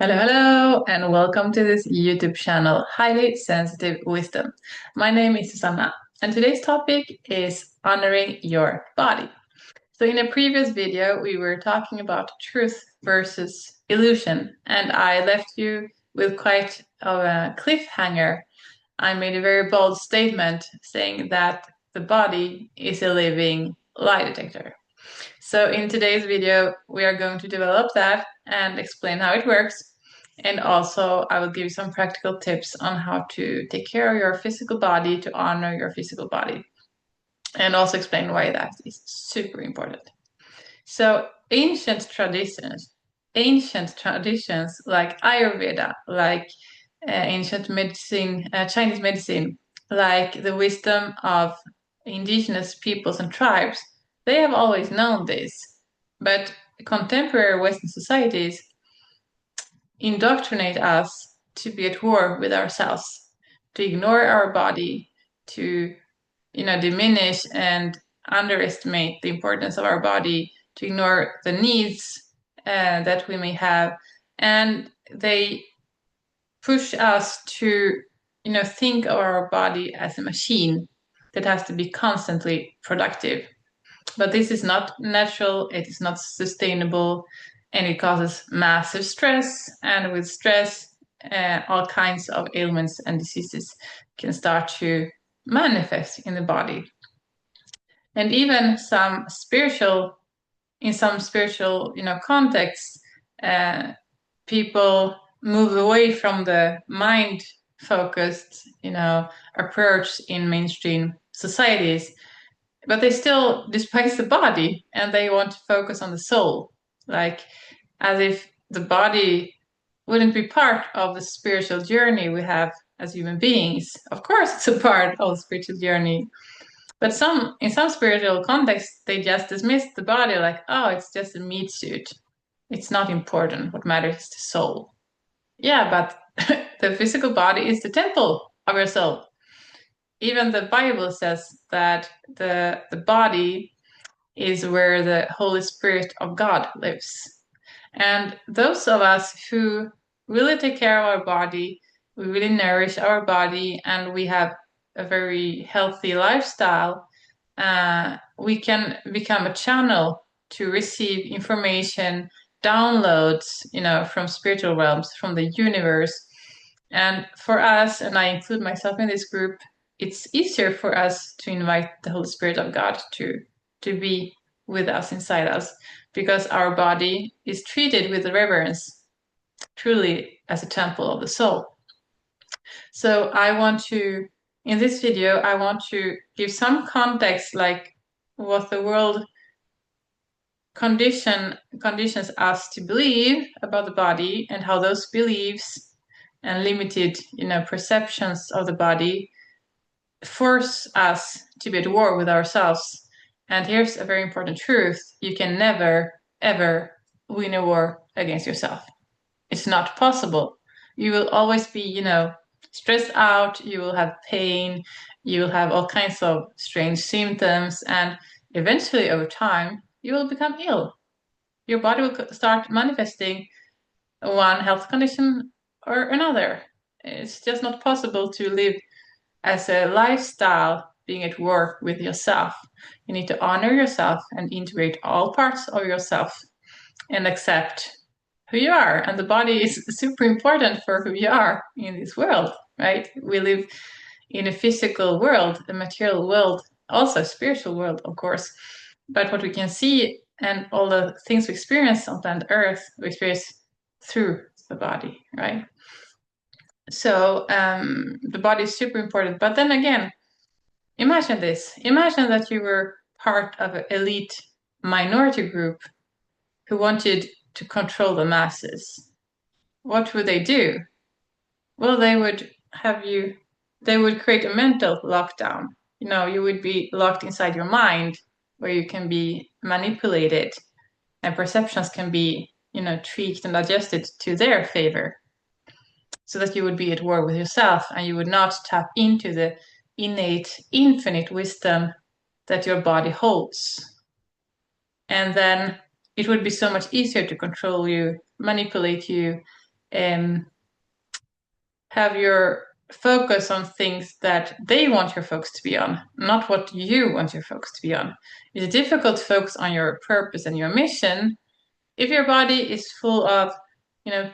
Hello, hello, and welcome to this YouTube channel, Highly Sensitive Wisdom. My name is Susanna, and today's topic is honoring your body. So, in a previous video, we were talking about truth versus illusion, and I left you with quite of a cliffhanger. I made a very bold statement saying that the body is a living lie detector. So in today's video, we are going to develop that and explain how it works. And also I will give you some practical tips on how to take care of your physical body, to honor your physical body, and also explain why that is super important. So ancient traditions like Ayurveda, like ancient medicine, Chinese medicine, like the wisdom of indigenous peoples and tribes, they have always known this. But contemporary Western societies indoctrinate us to be at war with ourselves, to ignore our body, to diminish and underestimate the importance of our body, to ignore the needs that we may have, and they push us to think of our body as a machine that has to be constantly productive. But this is not natural, it is not sustainable, and it causes massive stress. And with stress, all kinds of ailments and diseases can start to manifest in the body. And even in some spiritual, contexts, people move away from the mind focused, approach in mainstream societies, but they still despise the body and they want to focus on the soul, like as if the body wouldn't be part of the spiritual journey we have as human beings. Of course, it's a part of the spiritual journey, but in some spiritual contexts, they just dismiss the body like, oh, it's just a meat suit. It's not important. What matters is the soul. Yeah, but the physical body is the temple of your soul. Even the Bible says that the body is where the Holy Spirit of God lives. And those of us who really take care of our body, we really nourish our body, and we have a very healthy lifestyle, we can become a channel to receive information, downloads, from spiritual realms, from the universe. And for us, and I include myself in this group, it's easier for us to invite the Holy Spirit of God to be with us, inside us, because our body is treated with reverence, truly as a temple of the soul. So in this video, I want to give some context, like what the world conditions us to believe about the body, and how those beliefs and limited, perceptions of the body force us to be at war with ourselves. And here's a very important truth: you can never, ever win a war against yourself. It's not possible. You will always be, stressed out, you will have pain, you will have all kinds of strange symptoms, and eventually, over time, you will become ill. Your body will start manifesting one health condition or another. It's just not possible to live as a lifestyle being at war with yourself. You need to honor yourself and integrate all parts of yourself and accept who you are. And the body is super important for who you are in this world, right? We live in a physical world, a material world, also a spiritual world, of course. But what we can see and all the things we experience on planet Earth, we experience through the body, right? So the body is super important. But then again, imagine this. Imagine that you were part of an elite minority group who wanted to control the masses. What would they do? Well, they would create a mental lockdown. You would be locked inside your mind where you can be manipulated and perceptions can be, tweaked and adjusted to their favor, so that you would be at war with yourself and you would not tap into the innate, infinite wisdom that your body holds. And then it would be so much easier to control you, manipulate you, have your focus on things that they want your focus to be on, not what you want your focus to be on. It's difficult to focus on your purpose and your mission if your body is full of,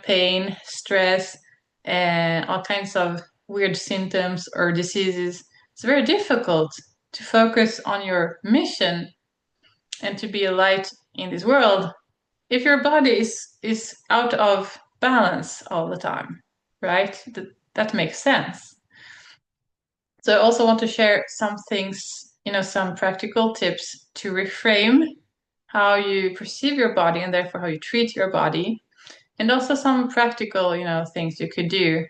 pain, stress, and all kinds of weird symptoms or diseases. It's very difficult to focus on your mission and to be a light in this world if your body is out of balance all the time, right? That makes sense. So I also want to share some things, some practical tips to reframe how you perceive your body and therefore how you treat your body, and also some practical, things you could do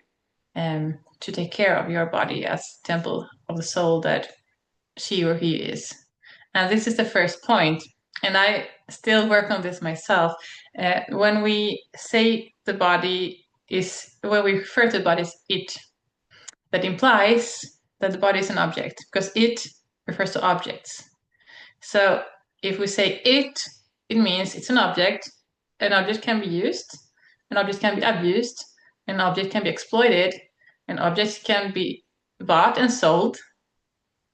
to take care of your body as temple of the soul that she or he is. And this is the first point, and I still work on this myself. When we say the body is, when we refer to the body as it, that implies that the body is an object, because it refers to objects. So if we say it means it's an object. An object can be used, an object can be abused, an object can be exploited, an object can be bought and sold.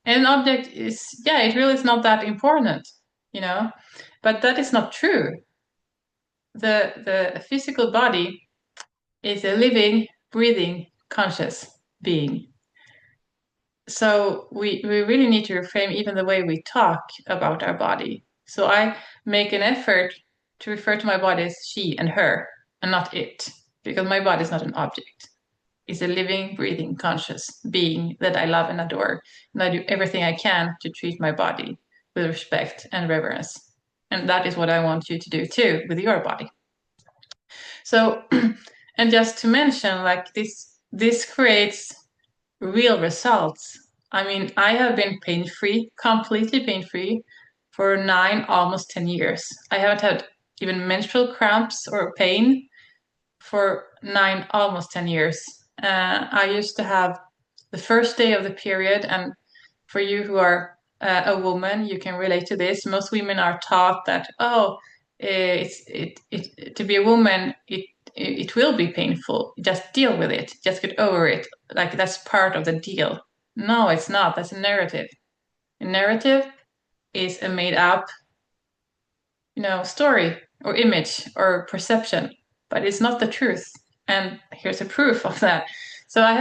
And an object is, it really is not that important, but that is not true. The physical body is a living, breathing, conscious being. So we really need to reframe even the way we talk about our body. So I make an effort to refer to my body as she and her and not it, because my body is not an object. It's a living, breathing, conscious being that I love and adore. And I do everything I can to treat my body with respect and reverence. And that is what I want you to do too with your body. So, and just to mention, like this creates real results. I mean, I have been pain-free, completely pain-free for 9, almost 10 years. I haven't had even menstrual cramps or pain for 9, almost 10 years. I used to have the first day of the period, and for you who are a woman, you can relate to this. Most women are taught that, to be a woman, it will be painful. Just deal with it. Just get over it. Like that's part of the deal. No, it's not. That's a narrative. A narrative is a made up, story or image or perception, but it's not the truth. And here's a proof of that. So I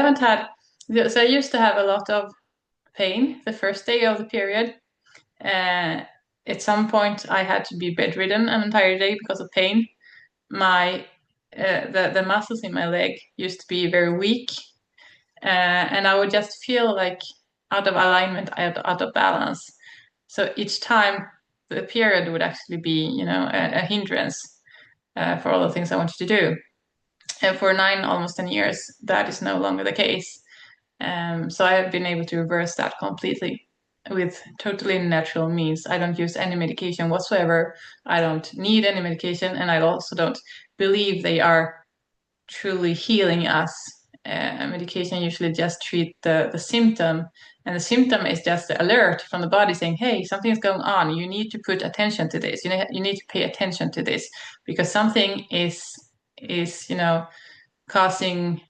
used to have a lot of pain the first day of the period. At some point, I had to be bedridden an entire day because of pain. The muscles in my leg used to be very weak, and I would just feel like out of alignment, out of balance. So each time the period would actually be, a hindrance for all the things I wanted to do. And for 9, almost 10 years, that is no longer the case. So I have been able to reverse that completely with totally natural means. I don't use any medication whatsoever. I don't need any medication, and I also don't believe they are truly healing us. Medication usually just treat the symptom, and the symptom is just the alert from the body saying, hey, something is going on. You need to put attention to this. You need to pay attention to this because something is causing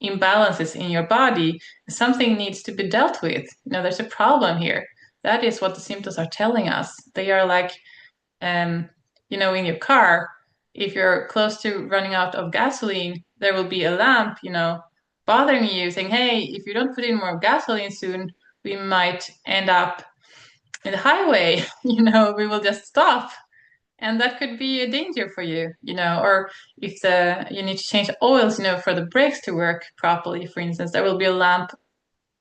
imbalances in your body. Something needs to be dealt with. There's a problem here. That is what the symptoms are telling us. They are like, in your car, if you're close to running out of gasoline, there will be a lamp, bothering you, saying, hey, if you don't put in more gasoline soon, we might end up in the highway. We will just stop. And that could be a danger for you, or if you need to change the oils, for the brakes to work properly, for instance, there will be a lamp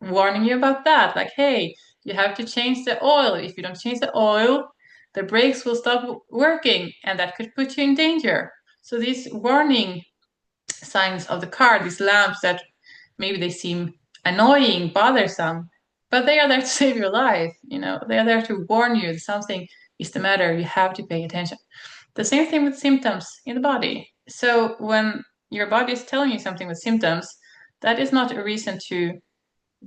warning you about that. Like, hey, you have to change the oil. If you don't change the oil, the brakes will stop working, and that could put you in danger. So these warning signs of the car, these lamps that maybe they seem annoying, bothersome, but they are there to save your life. They are there to warn you that something is the matter. You have to pay attention. The same thing with symptoms in the body. So when your body is telling you something with symptoms, that is not a reason to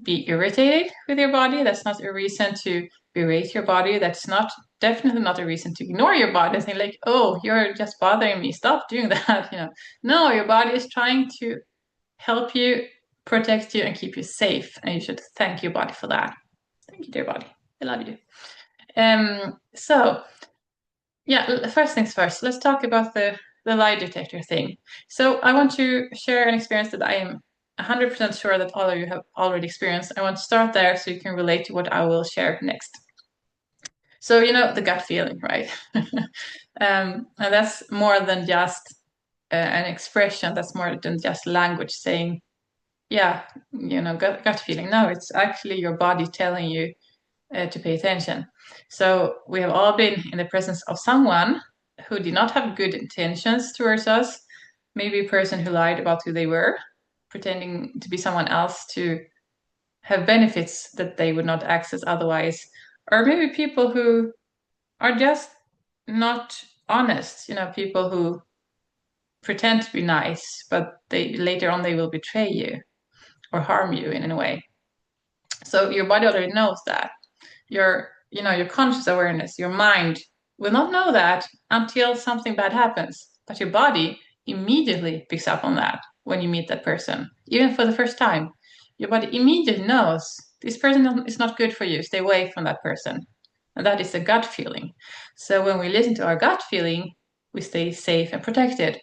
be irritated with your body. That's not a reason to berate your body. That's not definitely not a reason to ignore your body and say like, oh, you're just bothering me. Stop doing that. No, your body is trying to help you, protect you, and keep you safe. And you should thank your body for that. Thank you, dear body. I love you. So yeah, first things first, let's talk about the lie detector thing. So I want to share an experience that I am 100% sure that all of you have already experienced. I want to start there so you can relate to what I will share next. So, the gut feeling, right? And that's more than just an expression, that's more than just language saying, yeah, gut feeling. No, it's actually your body telling you to pay attention. So we have all been in the presence of someone who did not have good intentions towards us, maybe a person who lied about who they were, pretending to be someone else to have benefits that they would not access otherwise, or maybe people who are just not honest, people who pretend to be nice, but they later on they will betray you or harm you in a way. So your body already knows that. Your conscious awareness, your mind will not know that until something bad happens. But your body immediately picks up on that when you meet that person, even for the first time. Your body immediately knows this person is not good for you. Stay away from that person. And that is a gut feeling. So when we listen to our gut feeling, we stay safe and protected.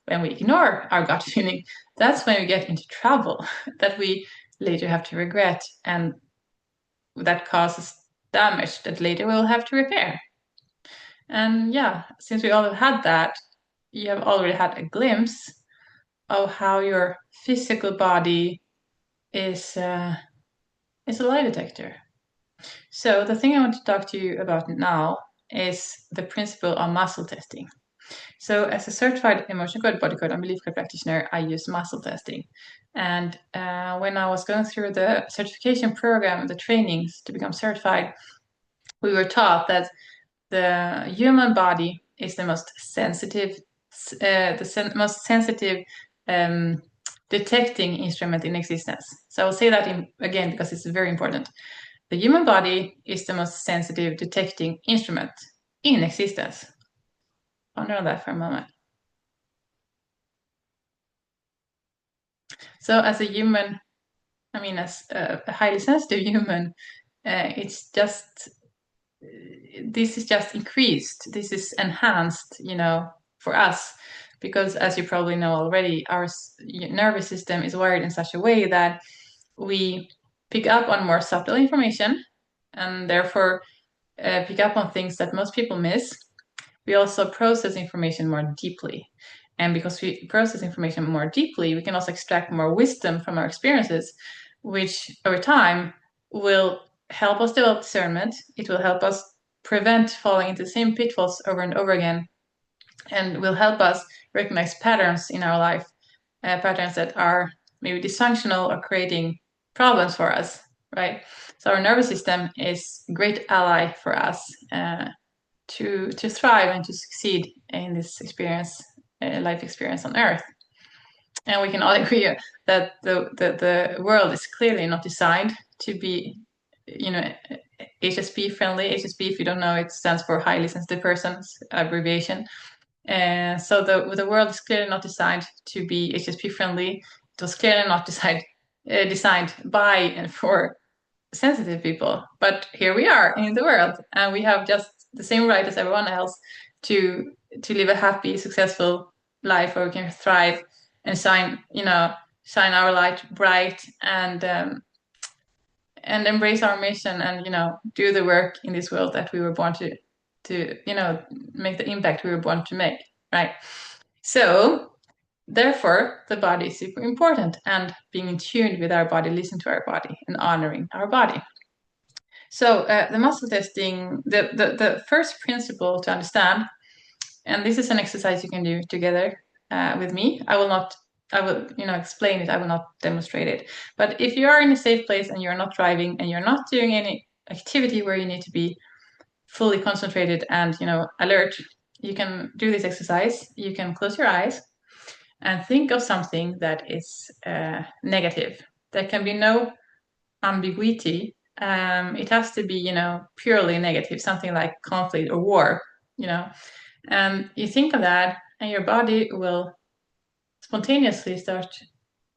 When we ignore our gut feeling, that's when we get into trouble that we later have to regret, and that causes damage that later we'll have to repair. And yeah, since we all have had that, you have already had a glimpse of how your physical body is a lie detector. So the thing I want to talk to you about now is the principle of muscle testing. So as a certified emotion code, body code, and belief code practitioner, I use muscle testing. And when I was going through the certification program, the trainings to become certified, we were taught that the human body is the most sensitive, most sensitive detecting instrument in existence. So I'll say that again because it's very important. The human body is the most sensitive detecting instrument in existence. Ponder on that for a moment. So as a human, as a highly sensitive human, it's just this is just increased. This is enhanced, for us, because as you probably know already, our nervous system is wired in such a way that we pick up on more subtle information and therefore pick up on things that most people miss. We also process information more deeply. And because we process information more deeply, we can also extract more wisdom from our experiences, which over time will help us develop discernment. It will help us prevent falling into the same pitfalls over and over again, and will help us recognize patterns in our life, patterns that are maybe dysfunctional or creating problems for us, right? So our nervous system is a great ally for us to thrive and to succeed in this experience, life experience on Earth. And we can all agree that the world is clearly not designed to be, HSP friendly. HSP, if you don't know, it stands for highly sensitive persons abbreviation. So the world is clearly not designed to be HSP friendly. It was clearly not designed by and for sensitive people. But here we are in the world, and we have just the same right as everyone else to live a happy, successful life where we can thrive and shine our light bright and embrace our mission and do the work in this world that we were born to make the impact we were born to make, right? So therefore the body is super important, and being in tune with our body, listening to our body and honoring our body. So the muscle testing, the first principle to understand, and this is an exercise you can do together with me. I will explain it. I will not demonstrate it. But if you are in a safe place and you're not driving and you're not doing any activity where you need to be fully concentrated and alert, you can do this exercise. You can close your eyes and think of something that is negative. There can be no ambiguity, it has to be, purely negative, something like conflict or war, And you think of that, and your body will spontaneously start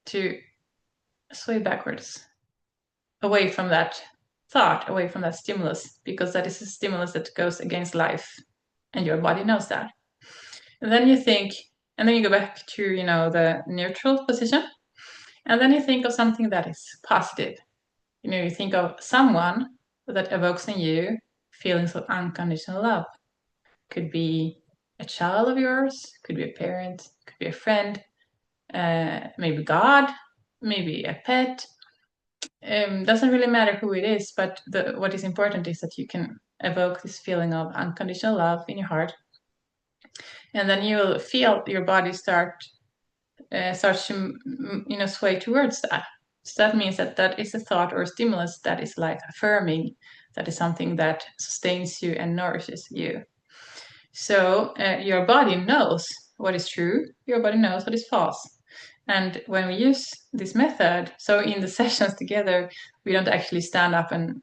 to sway backwards, away from that thought, away from that stimulus, because that is a stimulus that goes against life, and your body knows that. And then you think, and then you go back to, the neutral position, and then you think of something that is positive. You think of someone that evokes in you feelings of unconditional love. Could be a child of yours, could be a parent, could be a friend, maybe God, maybe a pet. Doesn't really matter who it is, but what is important is that you can evoke this feeling of unconditional love in your heart, and then you'll feel your body starts to sway towards that. So that means that is a thought or stimulus that is like affirming, that is something that sustains you and nourishes you. So your body knows what is true, your body knows what is false. And when we use this method, so in the sessions together, we don't actually stand up and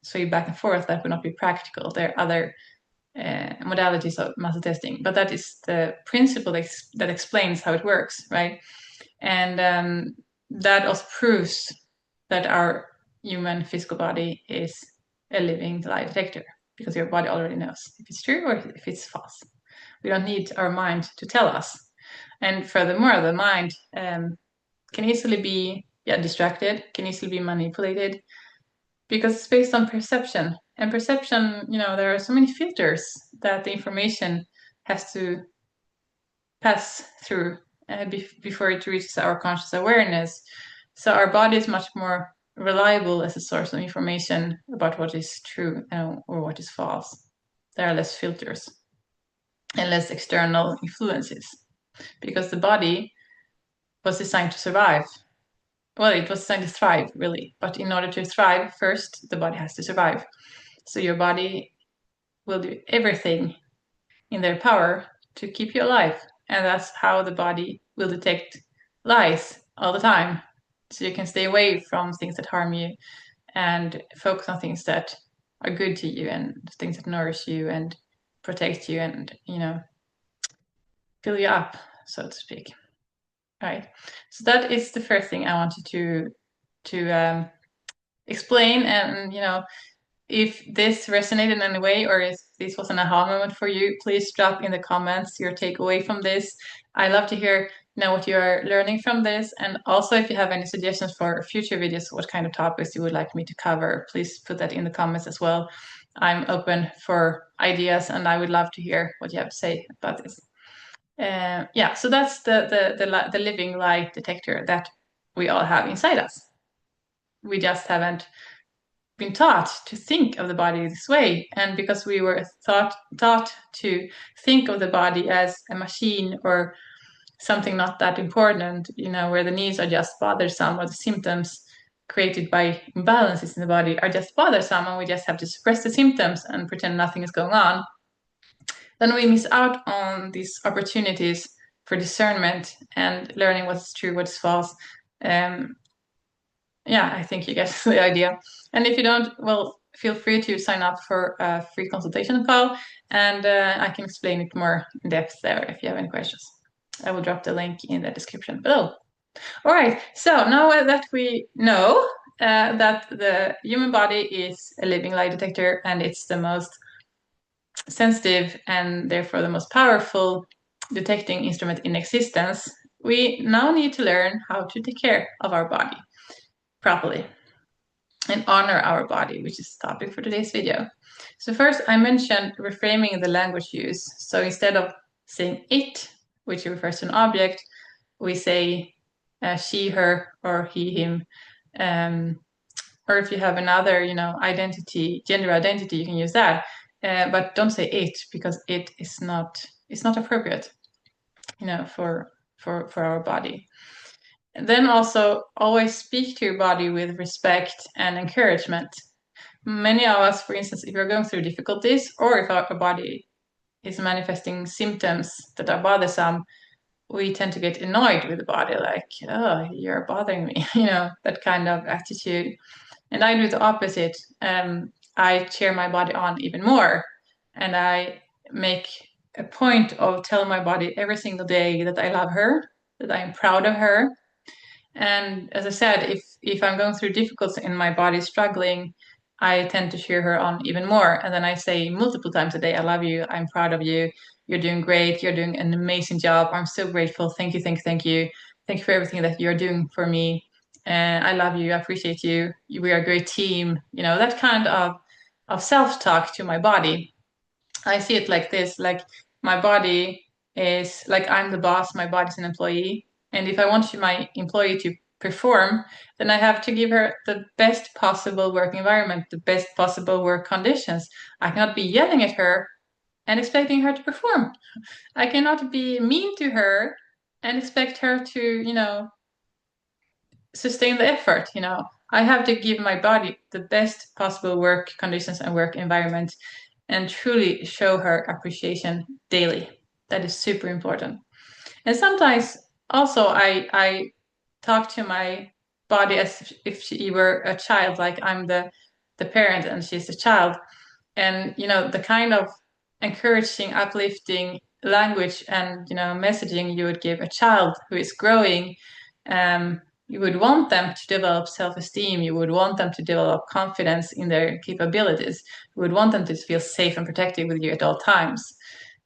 sway back and forth. That would not be practical. There are other modalities of muscle testing, but that is the principle that explains how it works, right? And that also proves that our human physical body is a living lie detector, because your body already knows if it's true or if it's false. We don't need our mind to tell us. And furthermore, the mind can easily be distracted, can easily be manipulated, because it's based on perception. And perception, there are so many filters that the information has to pass through before it reaches our conscious awareness. So our body is much more reliable as a source of information about what is true or what is false. There are less filters and less external influences, because the body was designed to survive. Well, it was designed to thrive, really. But in order to thrive, first, the body has to survive. So your body will do everything in their power to keep you alive. And that's how the body will detect lies all the time. So you can stay away from things that harm you and focus on things that are good to you and things that nourish you and protect you and, fill you up, so to speak. All right. So that is the first thing I wanted to explain. And, if this resonated in any way, or if this was an aha moment for you, please drop in the comments your takeaway from this. I love to hear what you are learning from this. And also, if you have any suggestions for future videos, what kind of topics you would like me to cover, please put that in the comments as well. I'm open for ideas, and I would love to hear what you have to say about this. So that's the living lie detector that we all have inside us. We just haven't been taught to think of the body this way, and because we were taught to think of the body as a machine or something not that important, where the needs are just bothersome, or the symptoms created by imbalances in the body are just bothersome, and we just have to suppress the symptoms and pretend nothing is going on, then we miss out on these opportunities for discernment and learning what's true, what's false. I think you get the idea. And if you don't, well, feel free to sign up for a free consultation call, and I can explain it more in depth there if you have any questions. I will drop the link in the description below. All right, so now that we know that the human body is a living lie detector, and it's the most sensitive and therefore the most powerful detecting instrument in existence, we now need to learn how to take care of our body properly and honor our body, which is the topic for today's video. So first, I mentioned reframing the language use. So instead of saying it, which refers to an object, we say she, her, or he, him. Or if you have another, identity, gender identity, you can use that. But don't say it, because it is not, it's not appropriate, for our body. And then also always speak to your body with respect and encouragement. Many of us, for instance, if we're going through difficulties, or if our body is manifesting symptoms that are bothersome, we tend to get annoyed with the body, like, oh, you're bothering me, that kind of attitude. And I do the opposite. I cheer my body on even more, and I make a point of telling my body every single day that I love her, that I am proud of her. And as I said, if I'm going through difficulties in my body, struggling, I tend to cheer her on even more. And then I say multiple times a day, I love you, I'm proud of you, you're doing great, you're doing an amazing job, I'm so grateful, thank you, thank you, thank you. Thank you for everything that you're doing for me. And I love you, I appreciate you, we are a great team. That kind of self-talk to my body. I see it like this, like my body is like I'm the boss, my body's an employee. And if I want my employee to perform, then I have to give her the best possible work environment, the best possible work conditions. I cannot be yelling at her and expecting her to perform. I cannot be mean to her and expect her to, sustain the effort. I have to give my body the best possible work conditions and work environment and truly show her appreciation daily. That is super important. And sometimes also I talk to my body as if she were a child, like I'm the parent and she's the child. And the kind of encouraging, uplifting language and messaging you would give a child who is growing. You would want them to develop self-esteem. You would want them to develop confidence in their capabilities. You would want them to feel safe and protected with you at all times.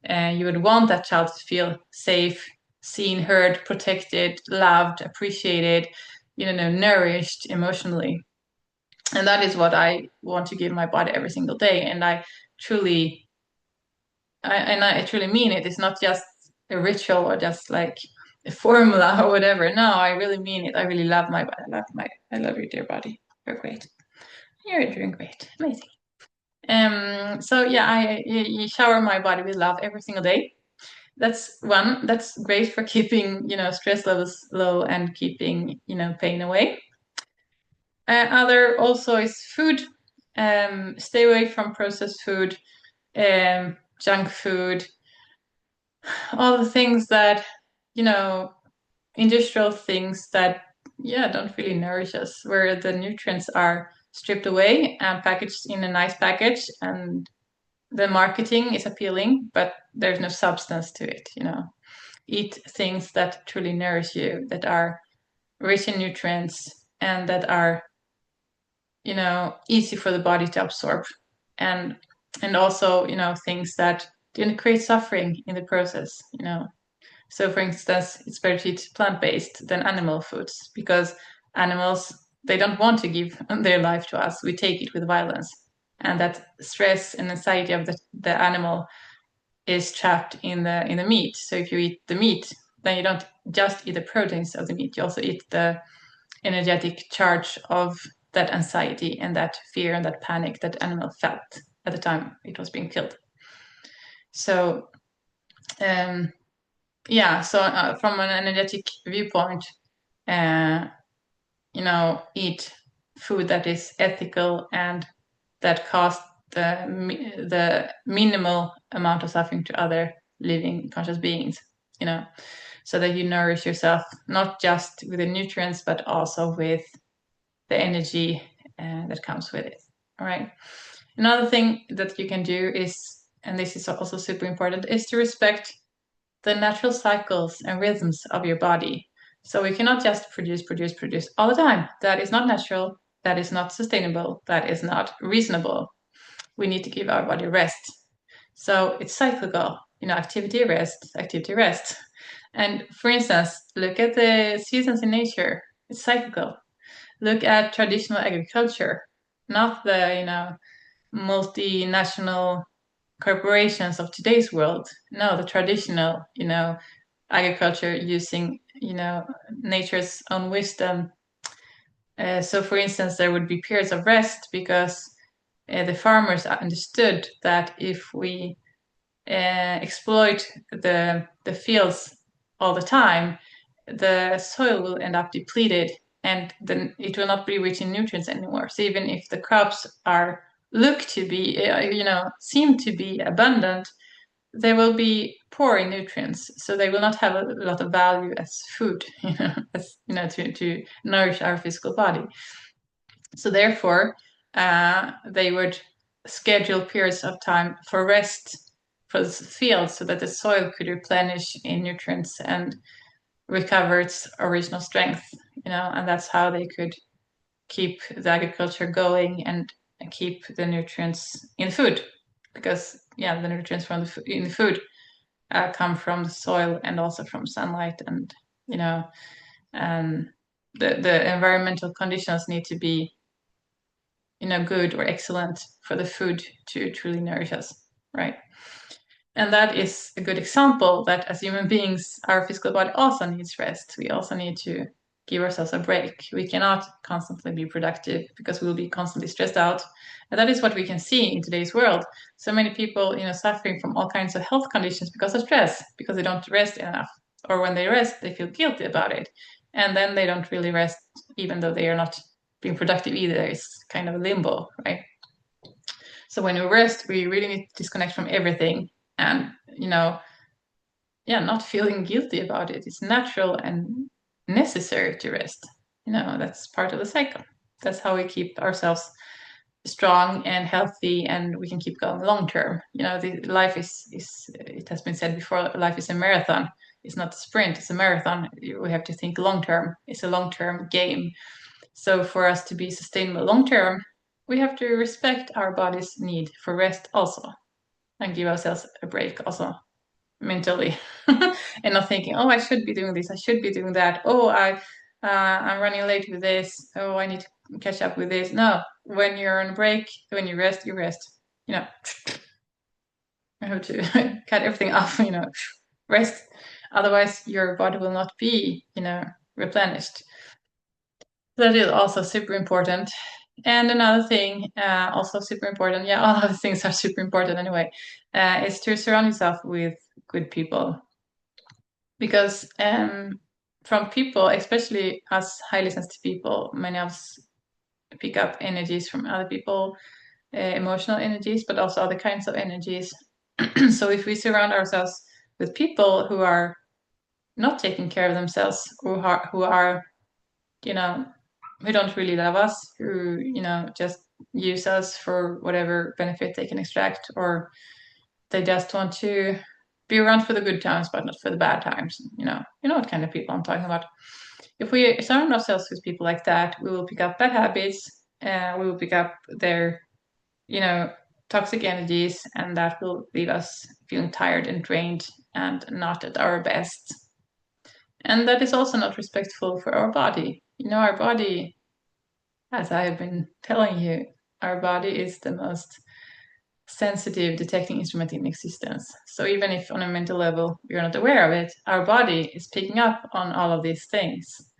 And you would want that child to feel safe, seen, heard, protected, loved, appreciated, nourished emotionally. And that is what I want to give my body every single day. And truly, I truly mean it. It's not just a ritual or just like a formula or whatever. No, I really mean it. I really love my body. I love your dear body. You're great. You're doing great. Amazing. So yeah, I shower my body with love every single day. That's one. That's great for keeping, stress levels low and keeping, pain away. Other also is food. Stay away from processed food, junk food, all the things that, you know, industrial things that, yeah, don't really nourish us, where the nutrients are stripped away and packaged in a nice package, and the marketing is appealing, but there's no substance to it. Eat things that truly nourish you, that are rich in nutrients and that are, easy for the body to absorb. And also, things that didn't create suffering in the process. So for instance, it's better to eat plant-based than animal foods, because animals, they don't want to give their life to us. We take it with violence. And that stress and anxiety of the animal is trapped in the meat. So if you eat the meat, then you don't just eat the proteins of the meat, you also eat the energetic charge of that anxiety and that fear and that panic that animal felt at the time it was being killed. So yeah, so from an energetic viewpoint, uh, eat food that is ethical and that costs the minimal amount of suffering to other living conscious beings, so that you nourish yourself not just with the nutrients but also with the energy that comes with it. All right. Another thing that you can do is, and this is also super important, is to respect the natural cycles and rhythms of your body. So we cannot just produce all the time. That is not natural. That is not sustainable. That is not reasonable. We need to give our body rest. So it's cyclical, activity, rest, activity, rest. And for instance, look at the seasons in nature. It's cyclical. Look at traditional agriculture, not the, multinational corporations of today's world. No, the traditional, agriculture using, nature's own wisdom. So for instance, there would be periods of rest because the farmers understood that if we exploit the fields all the time, the soil will end up depleted and then it will not be rich in nutrients anymore. So even if the crops are look to be, seem to be abundant, they will be poor in nutrients. So they will not have a lot of value as food, as to nourish our physical body. So therefore, they would schedule periods of time for rest for the field so that the soil could replenish in nutrients and recover its original strength, and that's how they could keep the agriculture going and keep the nutrients in food, because the nutrients in the food come from the soil and also from sunlight, and the environmental conditions need to be good or excellent for the food to truly nourish us, right? And that is a good example that as human beings, our physical body also needs rest. We also need to give ourselves a break. We cannot constantly be productive because we'll be constantly stressed out. And that is what we can see in today's world. So many people, suffering from all kinds of health conditions because of stress, because they don't rest enough. Or when they rest, they feel guilty about it. And then they don't really rest, even though they are not being productive either. It's kind of a limbo, right? So when we rest, we really need to disconnect from everything and, not feeling guilty about it. It's natural and necessary to rest. That's part of the cycle. That's how we keep ourselves strong and healthy, and we can keep going long term. The life is it has been said before, life is a marathon. It's not a sprint, it's a marathon. We have to think long term. It's a long term game. So for us to be sustainable long term, we have to respect our body's need for rest also, and give ourselves a break also mentally, and not thinking, oh, I should be doing this, I should be doing that. Oh, I'm running late with this. Oh, I need to catch up with this. No, when you're on a break, when you rest, you rest. You have to cut everything off. Rest. Otherwise, your body will not be, replenished. That is also super important. And another thing, also super important, all of the things are super important anyway, is to surround yourself with good people. Because from people, especially us highly sensitive people, many of us pick up energies from other people, emotional energies, but also other kinds of energies. So if we surround ourselves with people who are not taking care of themselves, who are who don't really love us, who just use us for whatever benefit they can extract, or they just want to be around for the good times but not for the bad times. You know what kind of people I'm talking about. If we surround ourselves with people like that, we will pick up bad habits, we will pick up their toxic energies, and that will leave us feeling tired and drained and not at our best. And that is also not respectful for our body. Our body, as I have been telling you, our body is the most sensitive detecting instrument in existence. So even if on a mental level we're not aware of it, our body is picking up on all of these things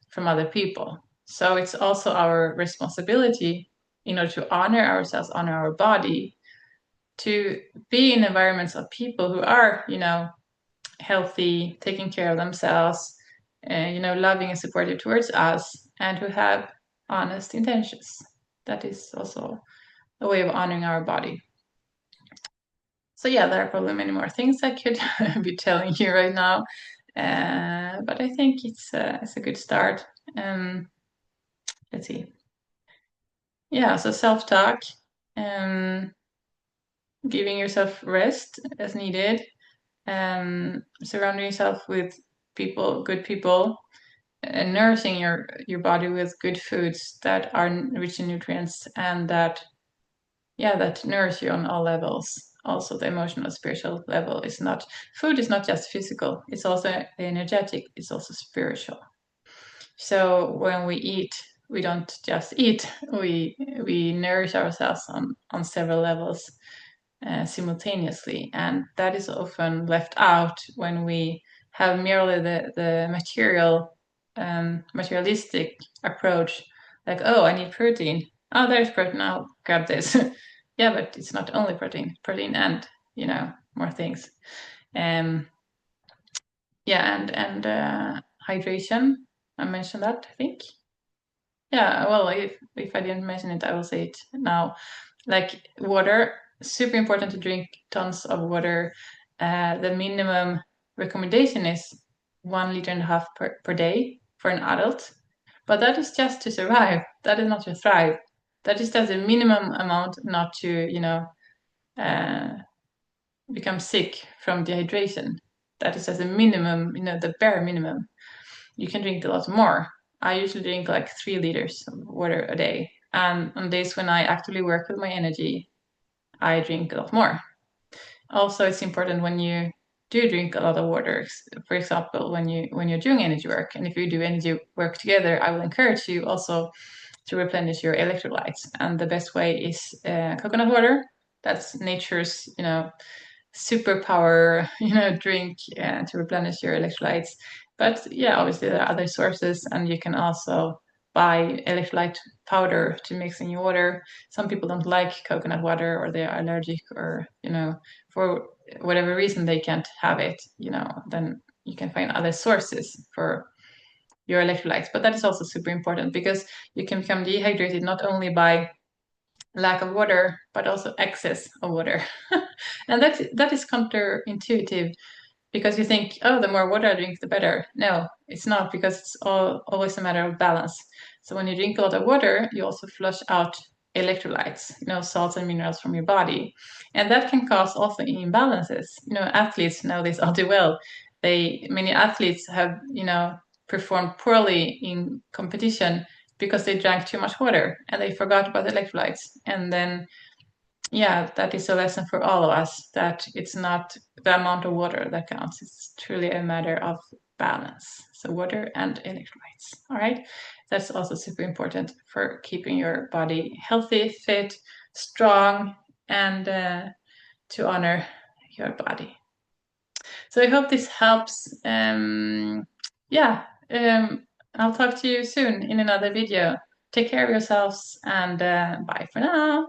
from other people. So it's also our responsibility, in order to honor ourselves, honor our body, to be in environments of people who are, healthy, taking care of themselves, loving and supportive towards us, and who have honest intentions. That is also a way of honoring our body. So there are probably many more things I could be telling you right now, but I think it's a good start. Let's see. So self-talk, um, giving yourself rest as needed, surrounding yourself with good people, and nourishing your body with good foods that are rich in nutrients and that nourish you on all levels. Also, the emotional, spiritual level is not, food is not just physical, it's also energetic, it's also spiritual. So when we eat, we don't just eat, we nourish ourselves on several levels simultaneously, and that is often left out when we have merely the materialistic approach, like, oh, I need protein, oh, there's protein, I'll grab this. But it's not only protein and more things. And hydration, I mentioned that, I think. Well, if I didn't mention it, I will say it now. Like water, super important to drink tons of water. The minimum recommendation is 1.5 liters per day for an adult. But that is just to survive. That is not to thrive. That is just a minimum amount, not to, uh, become sick from dehydration. That is just a minimum, the bare minimum. You can drink a lot more. I usually drink like 3 liters of water a day. And on days when I actively work with my energy, I drink a lot more. Also, it's important when you do drink a lot of water. For example, when you're doing energy work, and if you do energy work together, I will encourage you also to replenish your electrolytes. And the best way is coconut water. That's nature's, superpower, drink to replenish your electrolytes. But yeah, obviously there are other sources, and you can also buy electrolyte powder to mix in your water. Some people don't like coconut water, or they are allergic, or for whatever reason they can't have it. Then you can find other sources for your electrolytes. But that is also super important, because you can become dehydrated not only by lack of water, but also excess of water. And that is counterintuitive, because you think, oh, the more water I drink, the better. No, it's not, because it's always a matter of balance. So when you drink a lot of water, you also flush out electrolytes, salts and minerals from your body. And that can cause also imbalances. Athletes know this all too well. Many athletes have, performed poorly in competition because they drank too much water and they forgot about electrolytes. And then, yeah, that is a lesson for all of us, that it's not the amount of water that counts. It's truly a matter of balance. So water and electrolytes. All right. That's also super important for keeping your body healthy, fit, strong, and to honor your body. So I hope this helps. Yeah. I'll talk to you soon in another video. Take care of yourselves, and bye for now.